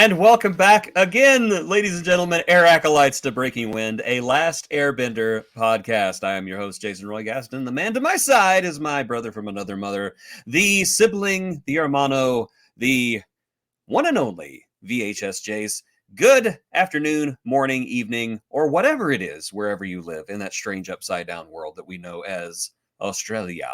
And welcome back again, ladies and gentlemen, Air Acolytes to Breaking Wind, a Last Airbender podcast. I am your host, Jason Roy Gaston. The man to my side is my brother from another mother, the sibling, the hermano, the one and only VHS Jace. Good afternoon, morning, evening, or whatever it is, wherever you live in that strange upside-down world that we know as Australia.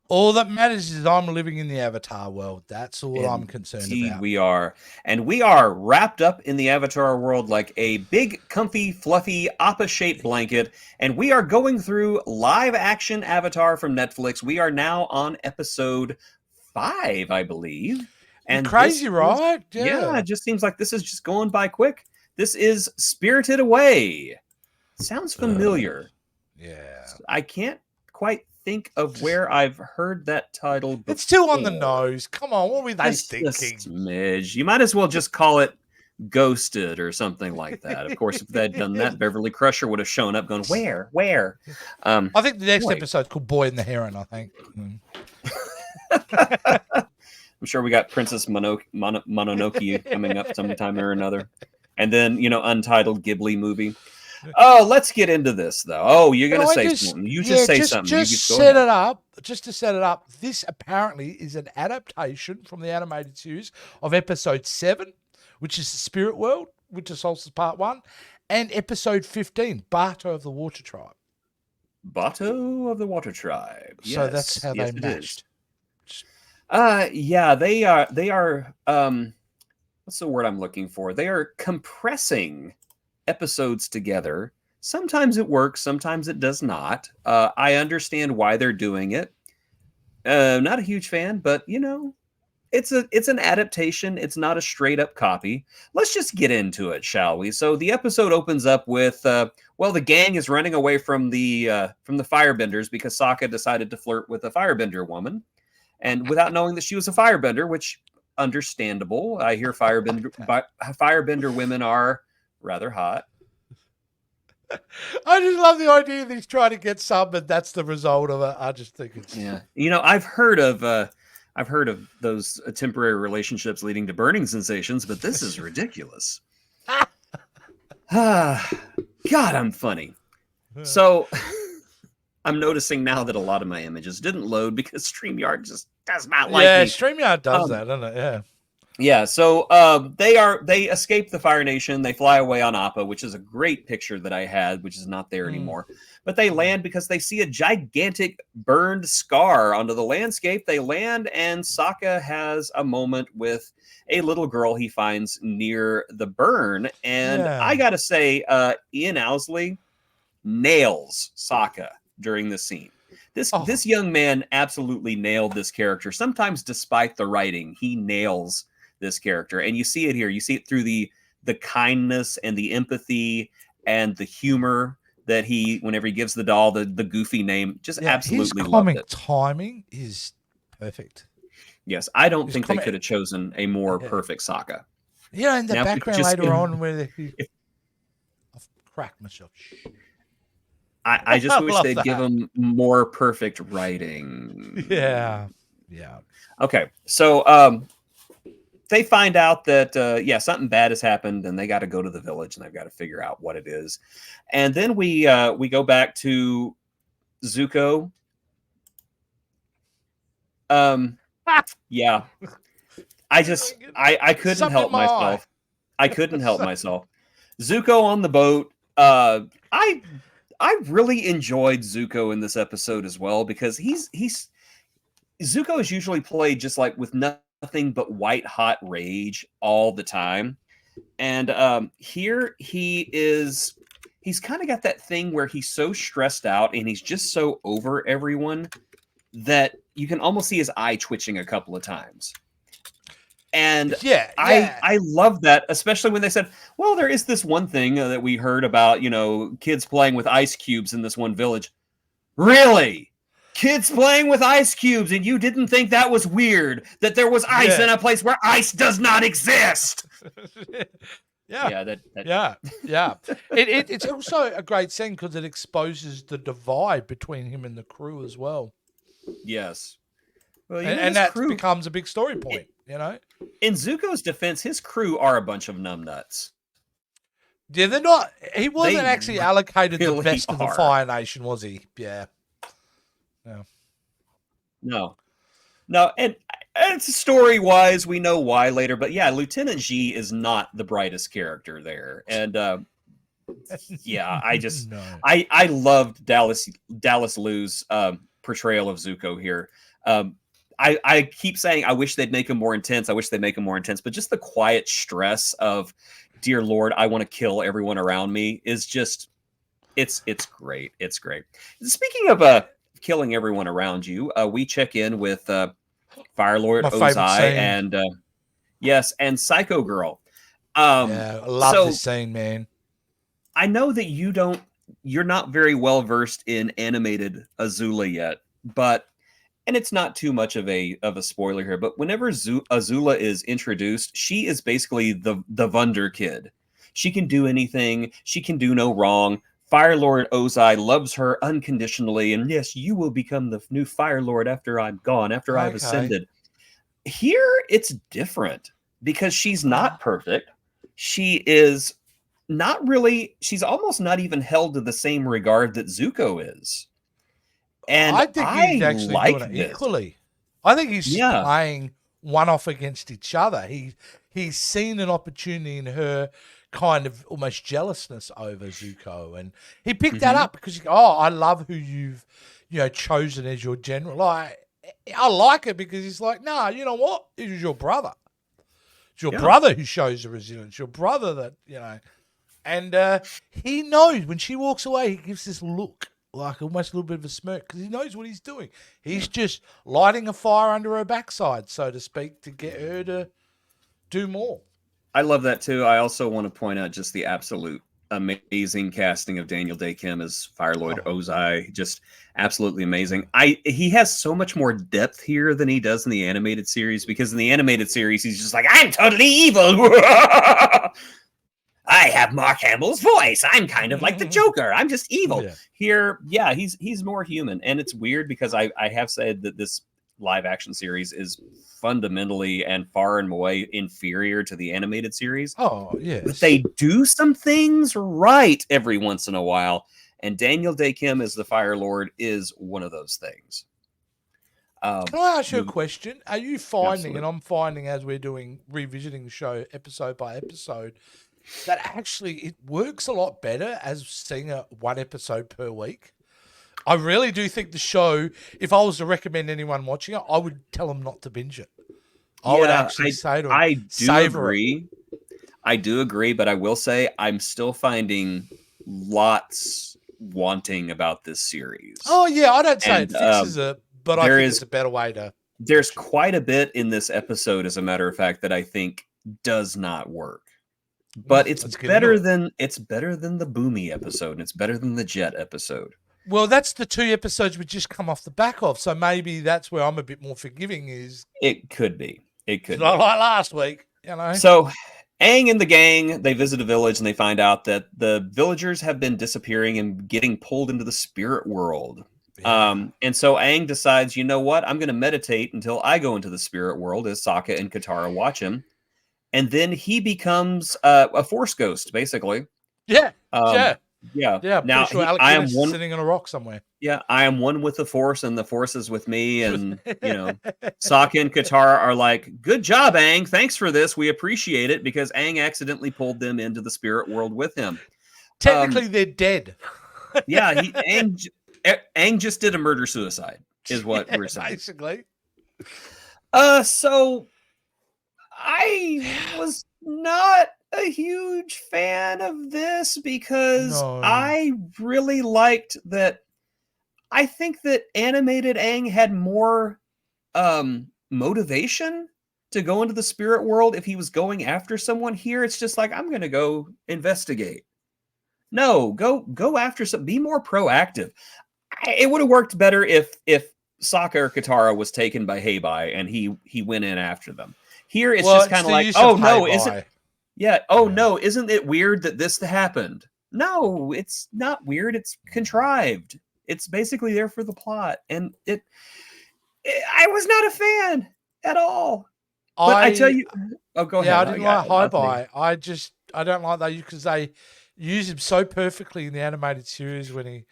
All that matters is I'm living in the Avatar world. That's all I'm concerned Indeed about. we are. And we are wrapped up in the Avatar world like a big, comfy, fluffy, Appa-shaped blanket. And we are going through live-action Avatar from Netflix. We are now on episode 5, I believe. And crazy, right? Yeah, it just seems like this is just going by quick. This is Spirited Away. Sounds familiar. Yeah. I can't quite think of where I've heard that title before. It's too on the nose. Come on, what were they Just thinking? a smidge. You might as well just call it Ghosted or something like that. Of course, if they'd done that, Beverly Crusher would have shown up going, where? I think the next episode's called Boy and the Heron, I think. I'm sure we got Princess Mononoke coming up sometime or another. And then, untitled Ghibli movie. Oh, let's get into this, though. Oh, you're going to say something. You just say something. Just set it up. Just to set it up, this apparently is an adaptation from the animated series of episode 7, which is the Spirit World, Winter Solstice Part 1, and episode 15, Bato of the Water Tribe. Bato of the Water Tribe. Yes. So that's how they matched. Yeah, they are, what's the word I'm looking for? They are compressing episodes together. Sometimes it works, sometimes it does not. I understand why they're doing it. Not a huge fan, but it's an adaptation. It's not a straight up copy. Let's just get into it, shall we? So the episode opens up with the gang is running away from the firebenders because Sokka decided to flirt with a firebender woman, and without knowing that she was a firebender, which understandable. I hear firebender women are rather hot. I just love the idea that he's trying to get some, and that's the result of it. I just think it's I've heard of those temporary relationships leading to burning sensations, but this is ridiculous. God, I'm funny. So I'm noticing now that a lot of my images didn't load because StreamYard just does not like me. Yeah, StreamYard does that, doesn't it? Yeah. Yeah, so they escape the Fire Nation. They fly away on Appa, which is a great picture that I had, which is not there anymore. But they land because they see a gigantic burned scar onto the landscape. They land, and Sokka has a moment with a little girl he finds near the burn. And I gotta say, Ian Owsley nails Sokka during this scene. This young man absolutely nailed this character. Sometimes, despite the writing, he nails this character, and you see it here. You see it through the kindness and the empathy and the humor that whenever he gives the doll the goofy name, just absolutely his loved it. Timing is perfect. Yes, I don't think they could have chosen a more perfect Sokka. In the background later on, where I've cracked myself. I just wish they'd give him more perfect writing. Yeah. Okay, so they find out that something bad has happened, and they got to go to the village, and they've got to figure out what it is. And then we go back to Zuko. Yeah, I couldn't help myself. I couldn't help myself. Zuko on the boat. I really enjoyed Zuko in this episode as well, because Zuko is usually played just like with nothing but white hot rage all the time, and here he's kind of got that thing where he's so stressed out and he's just so over everyone that you can almost see his eye twitching a couple of times. And I love that, especially when they said, well, there is this one thing that we heard about, kids playing with ice cubes in this one village. Really? Kids playing with ice cubes, and you didn't think that was weird, that there was ice in a place where ice does not exist? It's also a great scene because it exposes the divide between him and the crew as well. Yes. Well, and his that crew. becomes a big story point. You know. In Zuko's defense, his crew are a bunch of numbnuts. Yeah, they're not. He wasn't They actually allocated the really best of the are. Fire Nation, was he? Yeah. No, no, and it's story-wise, we know why later, but yeah, Lieutenant G is not the brightest character there, and yeah, No. I loved Dallas Liu's portrayal of Zuko here. I keep saying I wish they'd make him more intense. I wish they'd make him more intense, but just the quiet stress of, dear Lord, I want to kill everyone around me is just it's great. It's great. Speaking of killing everyone around you, we check in with Fire Lord My favorite Ozai scene. and yes, and Psycho Girl. Yeah, I love So this scene, man. I know that you're not very well versed in animated Azula yet, but and it's not too much of a spoiler here, but whenever Azula is introduced, she is basically the Wonder Kid. She can do anything. She can do no wrong. Fire Lord Ozai loves her unconditionally, and yes, you will become the new Fire Lord after I'm gone, after I've Okay. ascended. Here, it's different because she's not perfect. She is not really. She's almost not even held to the same regard that Zuko is, and I think he's I actually like doing it this. equally. I think he's just Yeah. playing one off against each other. He's seen an opportunity in her kind of almost jealousness over Zuko, and he picked that Hmm. up because I love who you've chosen as your general. I like it because he's like, nah, you know what? It is your brother. It's your Yeah. brother who shows the resilience. Your brother that. And he knows when she walks away, he gives this look, like almost a little bit of a smirk, because he knows what he's doing. He's just lighting a fire under her backside, so to speak, to get her to do more. I love that too. I also want to point out just the absolute amazing casting of Daniel Day Kim as Fire Lord Oh, Ozai. Just absolutely amazing. He has so much more depth here than he does in the animated series, because in the animated series he's just like, I'm totally evil. I have Mark Hamill's voice. I'm kind of like the Joker. I'm just evil. yeah. Here, yeah, he's more human. And it's weird because I have said that this live action series is fundamentally and far and away inferior to the animated series. Oh, But yes. they do some things right every once in a while. And Daniel Day Kim as the Fire Lord is one of those things. Can I ask you a question? Are you finding, Absolutely. and I'm finding as we're doing revisiting the show episode by episode, that actually it works a lot better as seeing a one episode per week? I really do think the show, if I was to recommend anyone watching it, I would tell them not to binge it. I would Yeah, actually say to them, I do savor it. agree. I do agree, but I will say I'm still finding lots wanting about this series. Oh, yeah, I don't say And it fixes it, but I think is it's a better way to. there's quite a bit in this episode, as a matter of fact, that I think does not work. But it's Let's get into better than the Boomy episode, and it's better than the Jet episode. Well, that's the two episodes we just come off the back of, so maybe that's where I'm a bit more forgiving. Is It could be. It could not be. like last week, So Aang and the gang, they visit a village and they find out that the villagers have been disappearing and getting pulled into the spirit world. Yeah. And so Aang decides, you know what? I'm going to meditate until I go into the spirit world as Sokka and Katara watch him. And then he becomes a force ghost, basically. Yeah, Um, yeah. yeah. I'm Now pretty sure Alec I am Guinness is one. sitting on a rock somewhere. Yeah, I am one with the force, and the force is with me. And Sokka and Katara are like, "Good job, Aang. Thanks for this. We appreciate it," because Aang accidentally pulled them into the spirit world with him. Technically, they're dead. Yeah, Aang just did a murder suicide, is what we're saying. Basically. So I was not a huge fan of this because No. I really liked that. I think that animated Aang had more motivation to go into the spirit world if he was going after someone. Here it's just like, I'm going to go investigate. No, go after some, be more proactive. It would have worked better if Sokka or Katara was taken by Heibai and he went in after them. Here it's just kind of like, oh no, isn't no, isn't it weird that this happened? No, it's not weird. It's contrived. It's basically there for the plot, and I was not a fan at all. But I tell I you, oh, go Yeah, ahead. I didn't like High Buy. I don't like that because they use him so perfectly in the animated series when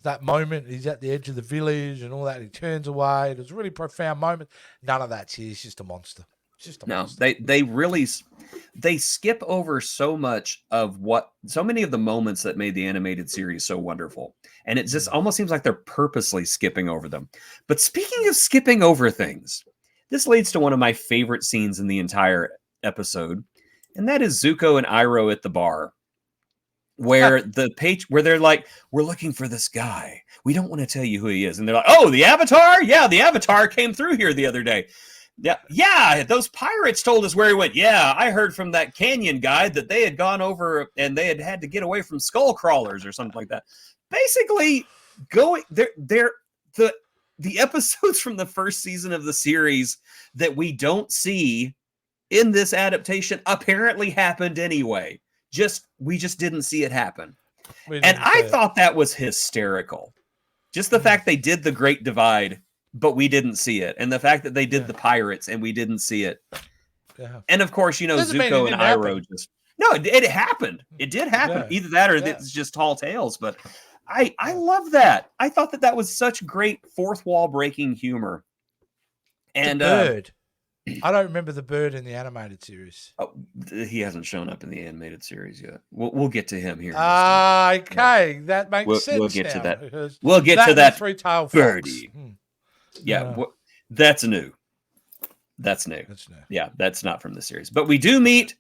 that moment he's at the edge of the village and all that. He turns away. It was a really profound moment. None of that's here. He's just a monster. It's just a No, monster. they really they skip over so much of so many of the moments that made the animated series so wonderful. And it just almost seems like they're purposely skipping over them. But speaking of skipping over things, this leads to one of my favorite scenes in the entire episode, and that is Zuko and Iroh at the bar, where where they're like, we're looking for this guy. We don't want to tell you who he is. And they're like, oh, the Avatar? Yeah, the Avatar came through here the other day. Yeah, those pirates told us where he went. Yeah, I heard from that canyon guide that they had gone over and they had to get away from skull crawlers or something like that. Basically, they're the episodes from the first season of the series that we don't see in this adaptation apparently happened anyway. We just didn't see it happen. And I thought that was hysterical. Just the fact they did the Great Divide, but we didn't see it. And the fact that they did the pirates and we didn't see it. Yeah. And of course, Zuko and Iroh just... No, it happened. It did happen. Yeah. Either that or it's just tall tales. But I love that. I thought that was such great fourth wall breaking humor. And the bird. I don't remember the bird in the animated series. Oh, he hasn't shown up in the animated series yet. We'll get to him here. Okay, that makes sense. We'll get now, to that. We'll get to that three-tailed birdie. Yeah, that's new. That's new. Yeah, that's not from the series. But we do meet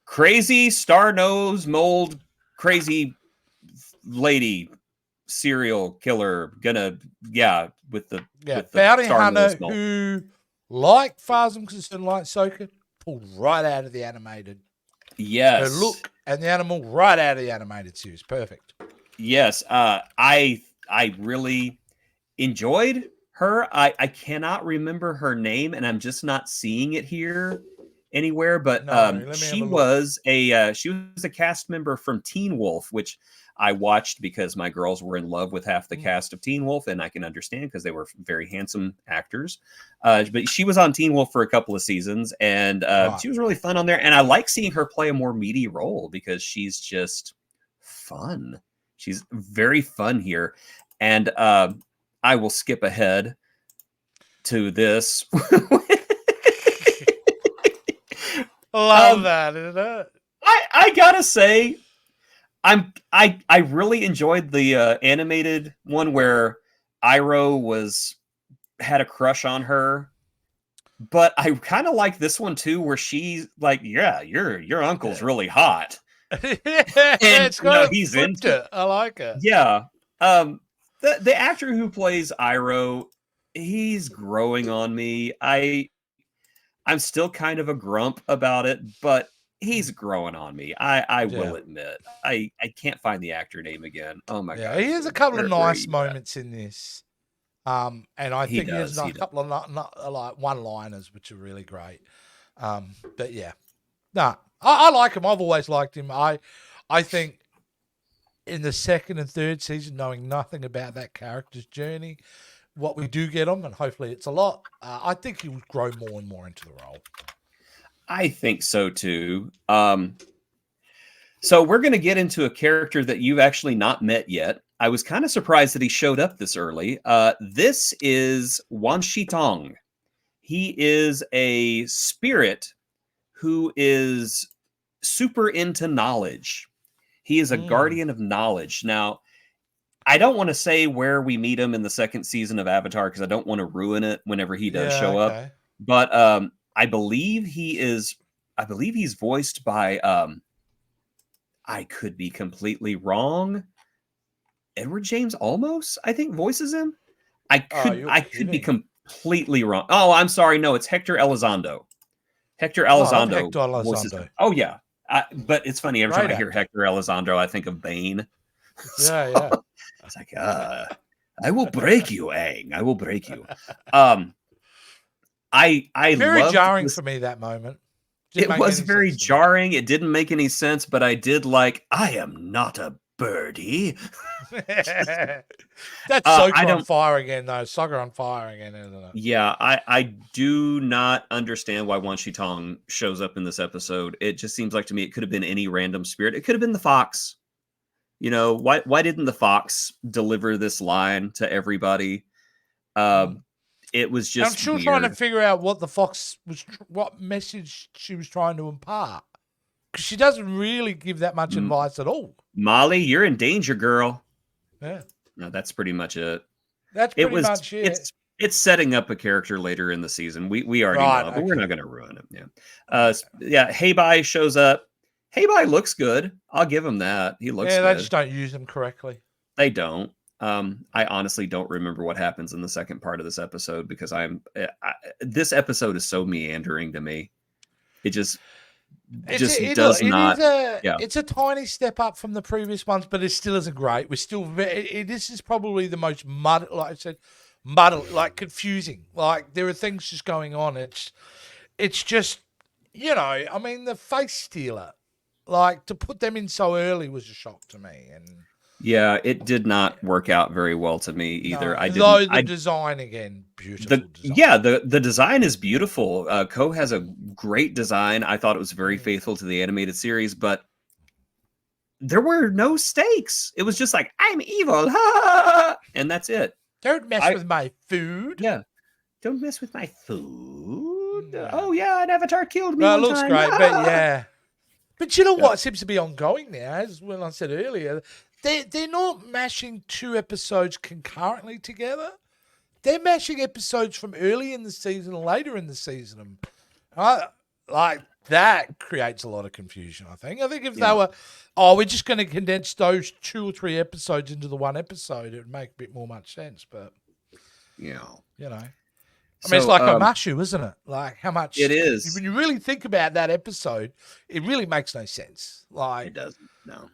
crazy star nose mold crazy lady serial killer with the bounty hunter who, like Phasm concerned, like Soka, pulled right out of the animated. Yes. Her look and the animal right out of the animated series. Perfect. Yes. I really enjoyed her. I cannot remember her name, and I'm just not seeing it here anywhere. But she was a cast member from Teen Wolf, which I watched because my girls were in love with half the cast of Teen Wolf, and I can understand because they were very handsome actors. But she was on Teen Wolf for a couple of seasons, and she was really fun on there. And I like seeing her play a more meaty role because she's just fun. She's very fun here. And I will skip ahead to this. Love that, isn't it? I gotta say, I really enjoyed the animated one where Iroh had a crush on her, but I kind of like this one too, where she's like, "Yeah, your uncle's really hot." And it's he's into it. I like it. Yeah, the actor who plays Iroh, he's growing on me. I'm still kind of a grump about it, but he's growing on me. I will admit. I can't find the actor name again. Oh my god. He has a couple of nice moments in this. And I think he has a couple of like one-liners which are really great. But yeah. No, I like him. I've always liked him. I think in the second and third season, knowing nothing about that character's journey, what we do get him, and hopefully it's a lot, I think he would grow more and more into the role. I think so too. So we're going to get into a character that you've actually not met yet. I was kind of surprised that he showed up this early. This is Wan Shitong. He is a spirit who is super into knowledge. He is a guardian of knowledge. Now, I don't want to say where we meet him in the second season of Avatar because I don't want to ruin it whenever he does show up. But I believe he's voiced by I could be completely wrong. Edward James Olmos, I think, voices him. I could be completely wrong. Oh, I'm sorry. No, it's Hector Elizondo. Hector Elizondo voices him. Oh yeah. But it's funny, every time I hear Hector Elizondo, I think of Bane. Yeah. It's like, I will break you, Aang. I will break you. I very jarring for me, that moment. It was very jarring. It didn't make any sense, but I did like, I am not a birdie. That's I Sokka on don't. fire again, though. Sokka on fire again, isn't it? Yeah, I do not understand why Wan Shi Tong shows up in this episode. It just seems like to me it could have been any random spirit. It could have been the fox. You know, why didn't the fox deliver this line to everybody? It was I'm just still trying to weird. figure out what the fox was, what message she was trying to impart. Because she doesn't really give that much advice at all. Molly, you're in danger, girl. Yeah. No, that's pretty much it. That's It pretty was much it. it's setting up a character later in the season. We already Right, know it, but we're okay. not going to ruin it. Yeah. Heibai shows up. Heibai looks good. I'll give him that. He looks Yeah, they good. just don't use them correctly. They don't. I honestly don't remember what happens in the second part of this episode because this episode is so meandering to me. It just does not. It's a tiny step up from the previous ones, but it still isn't great. We're still this is probably the most like I said, like confusing. Like there are things just going on. It's just, I mean, the face stealer, like to put them in so early was a shock to me. And yeah, it did not work out very well to me either. No, though the design again, beautiful design. Yeah, the design is beautiful. Ko has a great design. I thought it was very faithful to the animated series, but there were no stakes. It was just like, I'm evil, and that's it. Don't mess with my food. Yeah, don't mess with my food. Oh yeah, an avatar killed me. No, it one looks time. great, but yeah. But you know what seems to be ongoing now, as when I said earlier, they're not mashing 2 episodes concurrently together. They're mashing episodes from early in the season and later in the season. Like that creates a lot of confusion, I think. I think if they were, we're just going to condense those 2 or 3 episodes into the one episode, it would make a bit more much sense. But, I mean, it's like a Mashu, isn't it? Like how much it is. When you really think about that episode, it really makes no sense. Like it doesn't. No.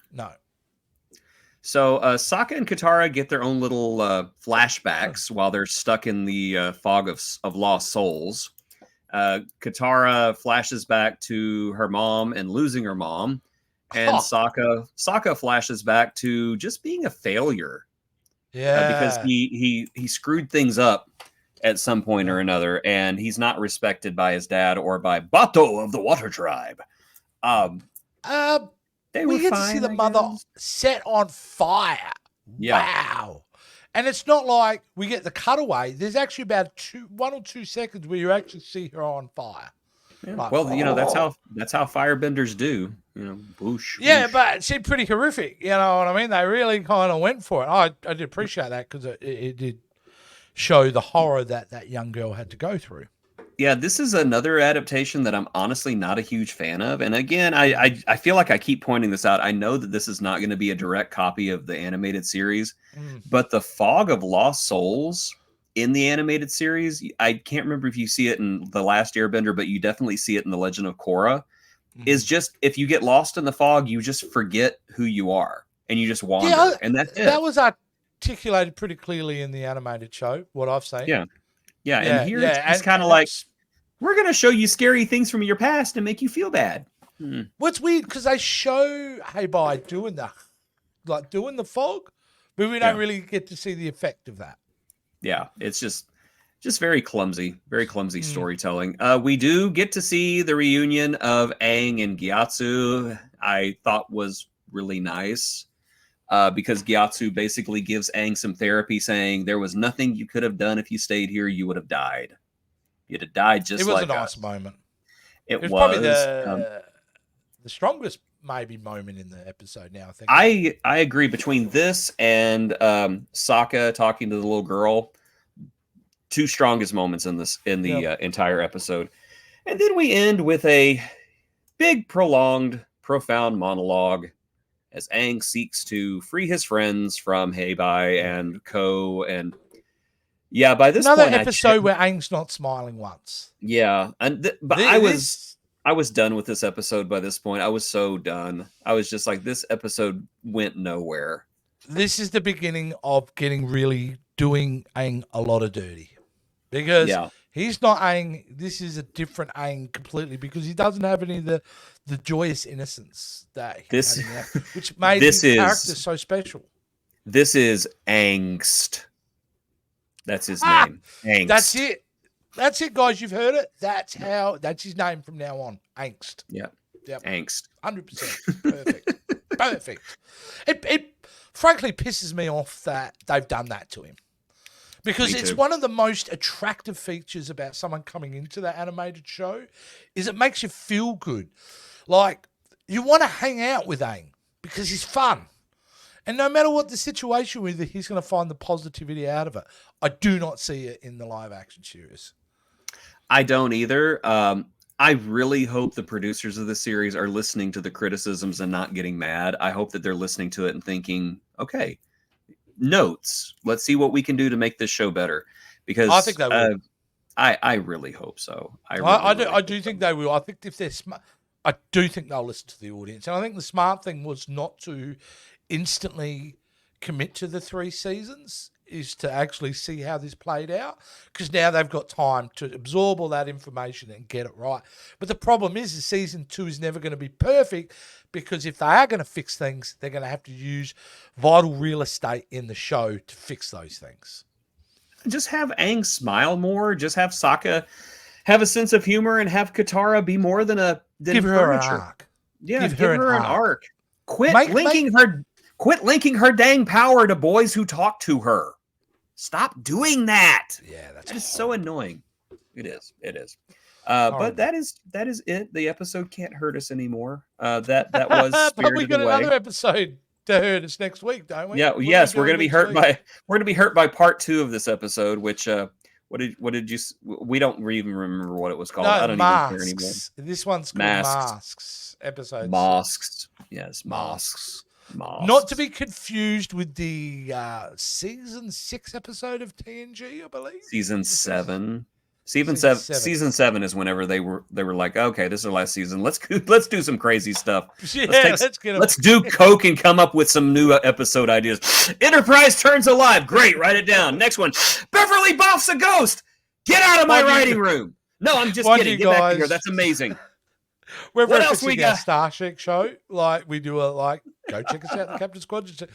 So Sokka and Katara get their own little flashbacks while they're stuck in the fog of lost souls. Katara flashes back to her mom and losing her mom, and Sokka flashes back to just being a failure. Yeah, because he screwed things up at some point or another, and he's not respected by his dad or by Bato of the Water Tribe. We get to see the mother set on fire. Yeah. Wow. And it's not like we get the cutaway. There's actually about 1 or 2 seconds where you actually see her on fire. Yeah. Like, well, that's how firebenders do. Whoosh. Yeah, whoosh. but it seemed pretty horrific. You know what I mean? They really kind of went for it. I did appreciate that because it did show the horror that young girl had to go through. Yeah, this is another adaptation that I'm honestly not a huge fan of. And again, I feel like I keep pointing this out. I know that this is not going to be a direct copy of the animated series, but the Fog of Lost Souls in the animated series, I can't remember if you see it in The Last Airbender, but you definitely see it in The Legend of Korra, is just if you get lost in the fog, you just forget who you are and you just wander. And that's it. That was articulated pretty clearly in the animated show, what I've seen. Yeah, and here it's kind of like, we're going to show you scary things from your past and make you feel bad. What's weird, because they show Heibai doing the fog, but we don't really get to see the effect of that. Yeah, it's just very clumsy storytelling. We do get to see the reunion of Aang and Gyatso. I thought was really nice. Because Gyatso basically gives Aang some therapy, saying there was nothing you could have done if you stayed here. You would have died. You'd have died just like us. It was a nice moment. It was probably the strongest maybe moment in the episode now, I think. I agree. Between this and Sokka talking to the little girl, 2 strongest moments in the entire episode. And then we end with a big, prolonged, profound monologue as Aang seeks to free his friends from Heibai and Ko. And yeah, by this another point, episode where Aang's not smiling once. Yeah, but I was done with this episode by this point. I was so done. I was just like, this episode went nowhere. This is the beginning of doing Aang a lot of dirty, because He's not Aang. This is a different Aang completely because he doesn't have any of the joyous innocence that he This had in the which made this his character is so special. this is angst. That's his Ah, name. Angst. that's it. That's it, guys. You've heard it. That's his name from now on. Angst. Yeah. Yep. Angst. 100%. Perfect. Perfect. It frankly pisses me off that they've done that to him. Because Me it's too. one of the most attractive features about someone coming into that animated show is it makes you feel good. Like you want to hang out with Aang because he's fun. And no matter what the situation with it, he's going to find the positivity out of it. I do not see it in the live action series. I don't either. I really hope the producers of the series are listening to the criticisms and not getting mad. I hope that they're listening to it and thinking, okay, notes. Let's see what we can do to make this show better. Because I think they will. I really hope so. I do think they will. I think if they're smart, I do think they'll listen to the audience. And I think the smart thing was not to instantly commit to the 3 seasons, is to actually see how this played out, because now they've got time to absorb all that information and get it right. But the problem is season 2 is never going to be perfect, because if they are going to fix things, they're going to have to use vital real estate in the show to fix those things. Just have Aang smile more. Just have Sokka have a sense of humor, and have Katara be more than Give her an arc. Yeah, give her an arc. Quit linking her dang power to boys who talk to her. Stop doing that. Yeah, that is so annoying. It is. But that is it. The episode can't hurt us anymore. That was Spirited But we got Away. another episode to hurt us next week, don't we? Yeah. Yes, we're gonna be hurt by part 2 of this episode. Which what did you? We don't even remember what it was called. No, I don't masks. even care anymore. This one's called Masks. Episode Masks. Yes, Masks. Not to be confused with the season 6 episode of TNG, I believe. Season 7. Season 7 is whenever they were like, okay, this is our last season. Let's do some crazy stuff. Yeah, let's do coke and come up with some new episode ideas. Enterprise turns alive. Great, write it down. Next one. Beverly buffs a ghost. Get out of my writing room. No, I'm just kidding. Get back here. That's amazing. We're referencing our Star Trek show. Like we do go check us out in the Captain Squadron.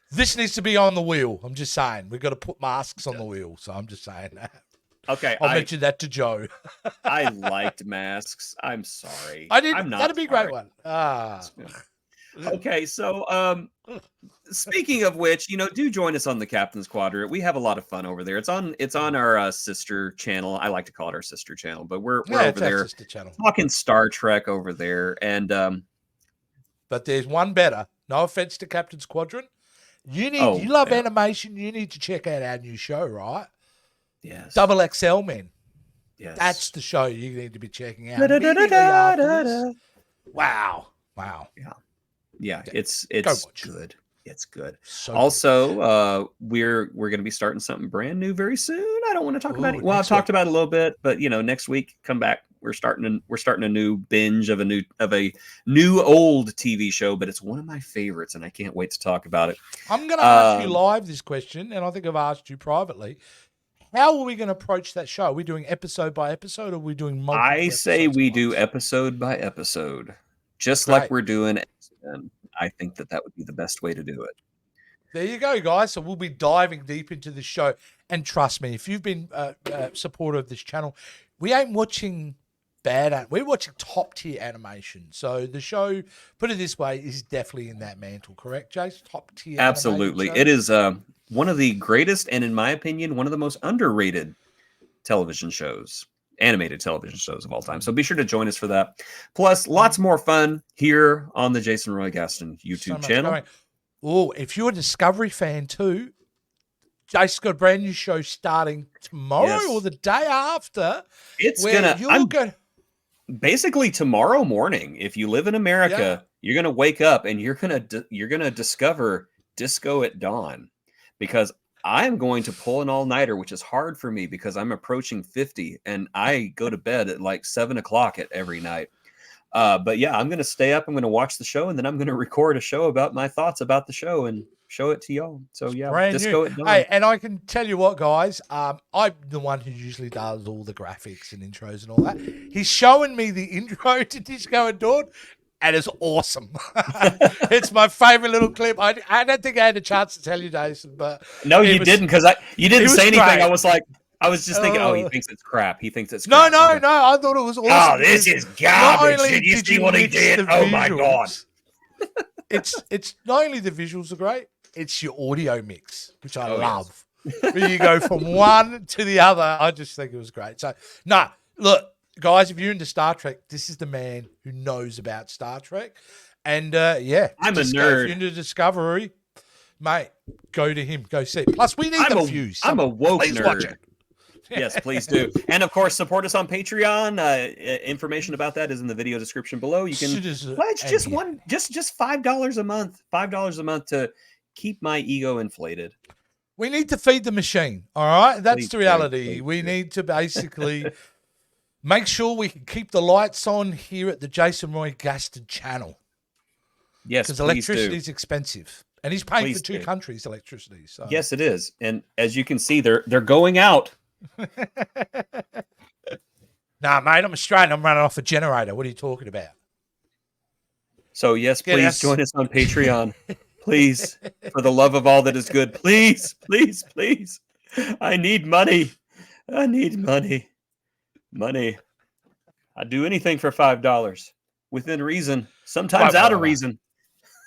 This needs to be on the wheel. I'm just saying. We've got to put masks on the wheel. So I'm just saying that. Okay. I'll mention that to Joe. I liked Masks. I'm sorry. I didn't. I'm not That'd be a great one. Okay, so speaking of which, do join us on the Captain's Quadrant. We have a lot of fun over there. It's on our sister channel. I like to call it our sister channel, but we're over there talking Star Trek over there. And but there's one better. No offense to Captain's Quadrant. You love animation. You need to check out our new show, right? Yes. Double XL Men. Yes. That's the show you need to be checking out. Wow. Yeah, it's good. It's good. So also, we're going to be starting something brand new very soon. I don't want to talk about it. Well, I've talked about it a little bit, but next week, come back. We're starting a new binge of a new old TV show, but it's one of my favorites, and I can't wait to talk about it. I'm going to ask you live this question, and I think I've asked you privately. How are we going to approach that show? Are we doing episode by episode, or are we doing multiple I say we do episode by episode, just like we're doing. And I think that would be the best way to do it. There you go, guys. So we'll be diving deep into the show. And trust me, if you've been a supporter of this channel, we ain't watching we're watching top tier animation. So the show, put it this way, is definitely in that mantle, correct, Jace? Top tier. Absolutely. It is one of the greatest, and in my opinion, one of the most underrated animated television shows of all time. So be sure to join us for that. Plus, lots more fun here on the Jason Roy Gaston YouTube channel. Oh, if you're a Discovery fan too, Jason's got a brand new show starting tomorrow or the day after. Basically tomorrow morning. If you live in America, you're gonna wake up and you're gonna discover Disco at Dawn, because I'm going to pull an all-nighter, which is hard for me because I'm approaching 50 and I go to bed at like 7 o'clock every night. But yeah, I'm going to stay up. I'm going to watch the show, and then I'm going to record a show about my thoughts about the show and show it to y'all. So yeah, Brand new. Disco at Dawn. Hey, and I can tell you what, guys. I'm the one who usually does all the graphics and intros and all that. He's showing me the intro to Disco at Dawn, and it's awesome. It's my favorite little clip. I don't think I had a chance to tell you, Jason, but no, you didn't, because you didn't say anything. Great. I was just thinking, he thinks it's crap. He thinks it's no, crap. no, Okay. no. I thought it was awesome. Oh, this is garbage. Did you see what he did? Oh my god! It's not only the visuals are great, it's your audio mix, which I love. Yes. Where you go from one to the other. I just think it was great. So, no, look, guys, if you're into Star Trek, this is the man who knows about Star Trek. And yeah, I'm a nerd. If you're into Discovery, mate, go to him. Go see it. Plus, we need the views. I'm a woke Please nerd. watch it. Yes, please do. And of course, support us on Patreon. Information about that is in the video description below. You can pledge just $5 a month. $5 a month to keep my ego inflated. We need to feed the machine. All right, that's the reality. Please we need to basically make sure we can keep the lights on here at the Jason Roy Gaston channel. Yes, because electricity is expensive, and he's paying for two countries' electricity. So yes, it is. And as you can see, they're going out. Nah, mate, I'm Australian. I'm running off a generator. What are you talking about? So yes, please join us on Patreon. Please, for the love of all that is good, please, please, please. I need money. I need money. Money. I'd do anything for $5 within reason. Sometimes out of reason.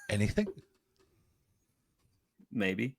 Anything? Maybe.